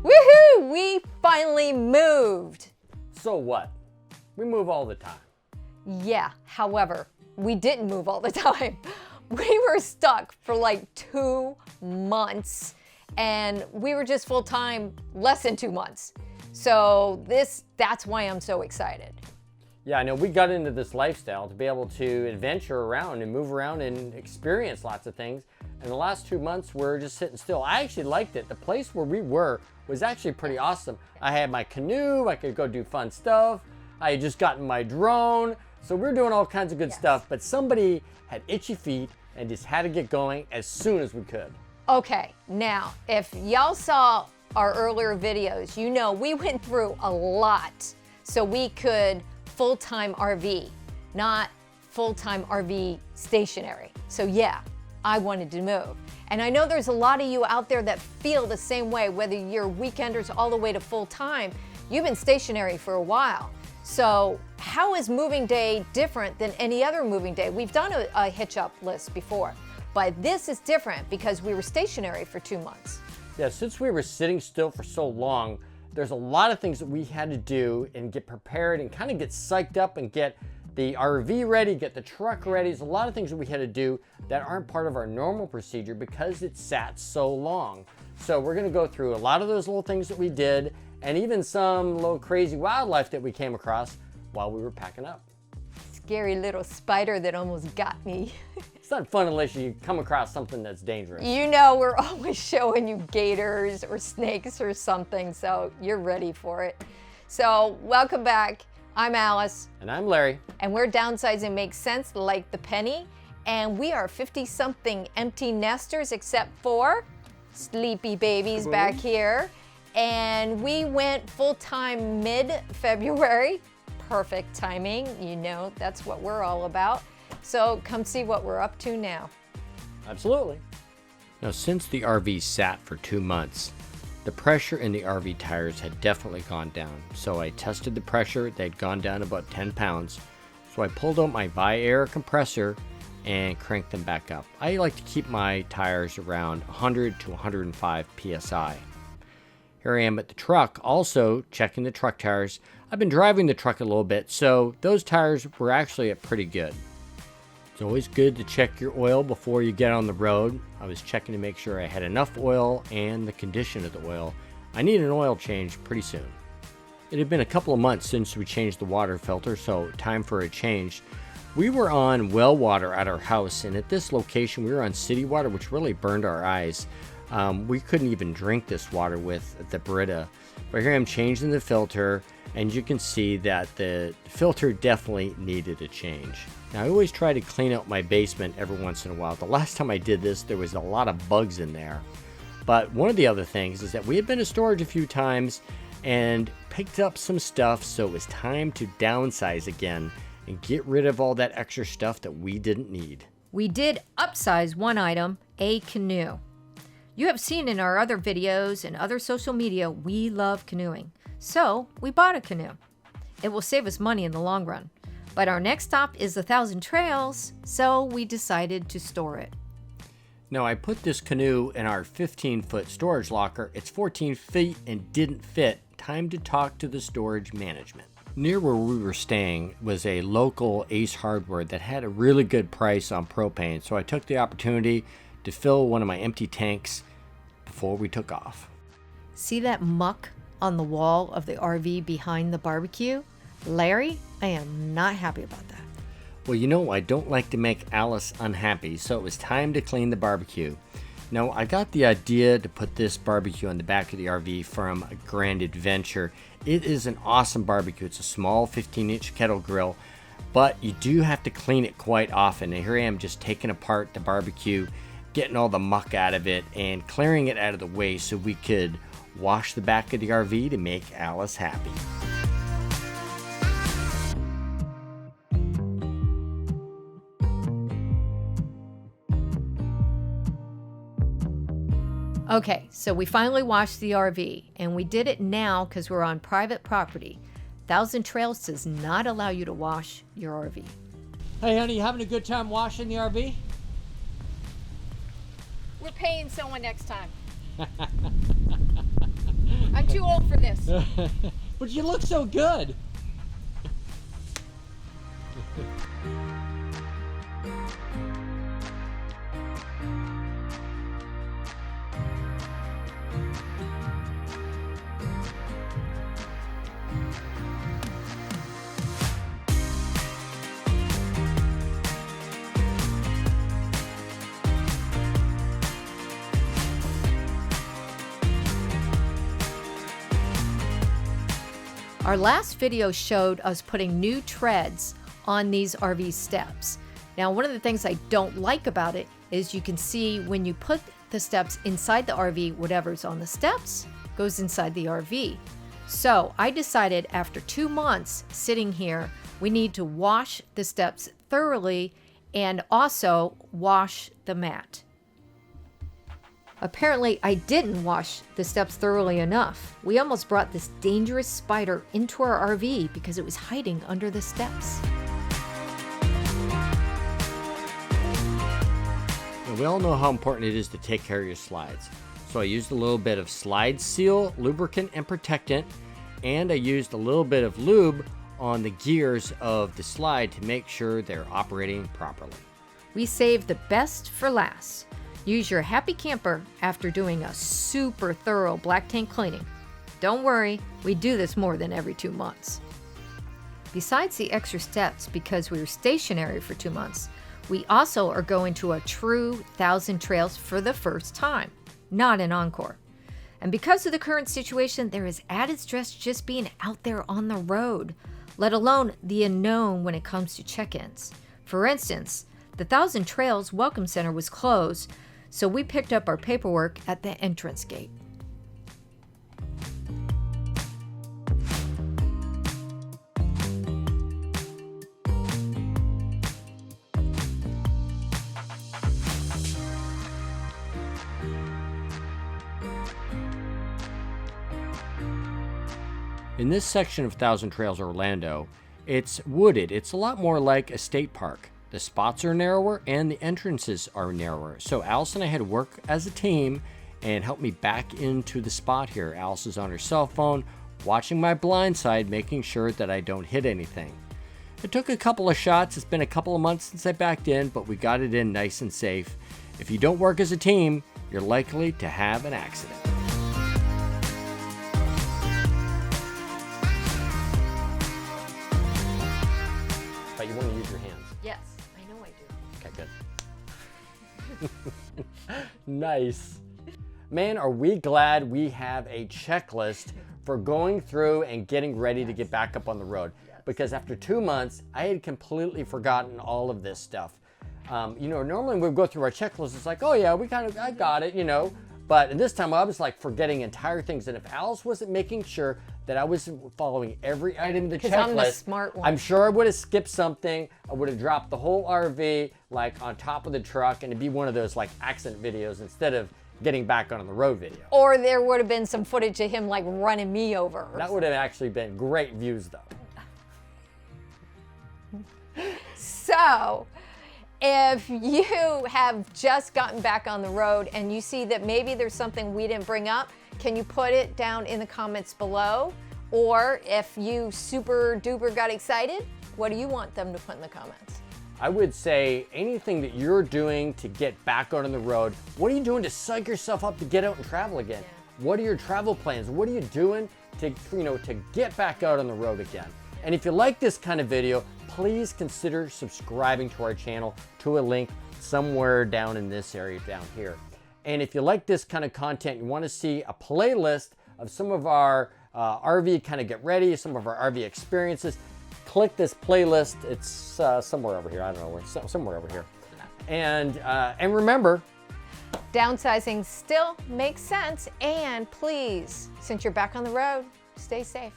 Woohoo! We finally moved. So what? We move all the time. Yeah, however, we didn't move all the time. We were stuck for like 2 months and we were just full-time less than 2 months. So that's why I'm so excited. Yeah, I know we got into this lifestyle to be able to adventure around and move around and experience lots of things. And the last 2 months, we're just sitting still. I actually liked it. The place where we were was actually pretty awesome. I had my canoe, I could go do fun stuff. I had just gotten my drone. So we're doing all kinds of good stuff, but somebody had itchy feet and just had to get going as soon as we could. Okay, now, if y'all saw our earlier videos, you know we went through a lot so we could full-time RV, not full-time RV stationary. So yeah, I wanted to move. And I know there's a lot of you out there that feel the same way, whether you're weekenders all the way to full-time, you've been stationary for a while. So how is moving day different than any other moving day? We've done a hitch up list before, but this is different because we were stationary for 2 months. Yeah, since we were sitting still for so long, there's a lot of things that we had to do and get prepared and kind of get psyched up and get the RV ready, get the truck ready. There's a lot of things that we had to do that aren't part of our normal procedure because it sat so long. So we're gonna go through a lot of those little things that we did and even some little crazy wildlife that we came across while we were packing up. Scary little spider that almost got me. It's not fun unless you come across something that's dangerous. You know we're always showing you gators or snakes or something, so you're ready for it. So welcome back. I'm Alice. And I'm Larry. And we're Downsizing Makes Sense like the penny. And we are 50-something empty nesters except for sleepy babies back here. And we went full-time mid-February. Perfect timing, you know, that's what we're all about. So come see what we're up to now. Absolutely. Now, since the RV sat for 2 months, the pressure in the RV tires had definitely gone down. So I tested the pressure, they'd gone down about 10 pounds. So I pulled out my Vi-Air compressor and cranked them back up. I like to keep my tires around 100 to 105 PSI. Here I am at the truck, also checking the truck tires. I've been driving the truck a little bit, so those tires were actually at pretty good. It's always good to check your oil before you get on the road. I was checking to make sure I had enough oil and the condition of the oil. I need an oil change pretty soon. It had been a couple of months since we changed the water filter, so time for a change. We were on well water at our house, and at this location we were on city water, which really burned our eyes. We couldn't even drink this water with the Brita. But here I'm changing the filter, and you can see that the filter definitely needed a change. Now, I always try to clean out my basement every once in a while. The last time I did this, there was a lot of bugs in there. But one of the other things is that we had been to storage a few times and picked up some stuff, so it was time to downsize again and get rid of all that extra stuff that we didn't need. We did upsize one item, a canoe. You have seen in our other videos and other social media, we love canoeing. So we bought a canoe. It will save us money in the long run. But our next stop is 1,000 Trails, so we decided to store it. Now, I put this canoe in our 15-foot storage locker. It's 14 feet and didn't fit. Time to talk to the storage management. Near where we were staying was a local Ace Hardware that had a really good price on propane, so I took the opportunity to fill one of my empty tanks before we took off. See that muck on the wall of the RV behind the barbecue? Larry, I am not happy about that. Well, you know, I don't like to make Alice unhappy, so it was time to clean the barbecue. Now, I got the idea to put this barbecue on the back of the RV from Grand Adventure. It is an awesome barbecue. It's a small 15-inch kettle grill, but you do have to clean it quite often. And here I am just taking apart the barbecue, getting all the muck out of it, and clearing it out of the way so we could wash the back of the RV to make Alice happy. Okay, so we finally washed the RV, and we did it now because we're on private property. 1,000 Trails does not allow you to wash your RV. Hey honey, you having a good time washing the RV? We're paying someone next time. I'm too old for this. But you look so good. Our last video showed us putting new treads on these RV steps. Now, one of the things I don't like about it is you can see when you put the steps inside the RV, whatever's on the steps goes inside the RV. So I decided after 2 months sitting here, we need to wash the steps thoroughly and also wash the mat. Apparently, I didn't wash the steps thoroughly enough. We almost brought this dangerous spider into our RV because it was hiding under the steps. Now, we all know how important it is to take care of your slides. So I used a little bit of slide seal, lubricant and protectant, and I used a little bit of lube on the gears of the slide to make sure they're operating properly. We saved the best for last. Use your happy camper after doing a super thorough black tank cleaning. Don't worry, we do this more than every 2 months. Besides the extra steps, because we were stationary for 2 months, we also are going to a true 1,000 trails for the first time, not an encore. And because of the current situation, there is added stress just being out there on the road, let alone the unknown when it comes to check-ins. For instance, the 1,000 Trails Welcome Center was closed, so we picked up our paperwork at the entrance gate. In this section of 1,000 Trails Orlando, it's wooded. It's a lot more like a state park. The spots are narrower and the entrances are narrower. So Alice and I had to work as a team and help me back into the spot here. Alice is on her cell phone, watching my blind side, making sure that I don't hit anything. It took a couple of shots. It's been a couple of months since I backed in, but we got it in nice and safe. If you don't work as a team, you're likely to have an accident. But you want to use your hands. Yes, I know I do. Okay, good. Nice. Man, are we glad we have a checklist for going through and getting ready to get back up on the road. Because after 2 months, I had completely forgotten all of this stuff. Normally when we go through our checklist, it's like, oh yeah, I got it, But this time I was like forgetting entire things. And if Alice wasn't making sure that I was following every item in the checklist, I'm the smart one. I'm sure I would have skipped something. I would have dropped the whole RV like on top of the truck, and it'd be one of those like accident videos instead of getting back on the road video. Or there would have been some footage of him like running me over. That would have actually been great views though. So, if you have just gotten back on the road and you see that maybe there's something we didn't bring up, can you put it down in the comments below? Or if you super duper got excited, what do you want them to put in the comments? I would say anything that you're doing to get back out on the road. What are you doing to psych yourself up to get out and travel again? Yeah. What are your travel plans? What are you doing to get back out on the road again? And if you like this kind of video, please consider subscribing to our channel to a link somewhere down in this area down here. And if you like this kind of content, you want to see a playlist of some of our RV kind of get ready, some of our RV experiences, click this playlist. It's somewhere over here. I don't know where. Somewhere over here. And remember, downsizing still makes sense. And please, since you're back on the road, stay safe.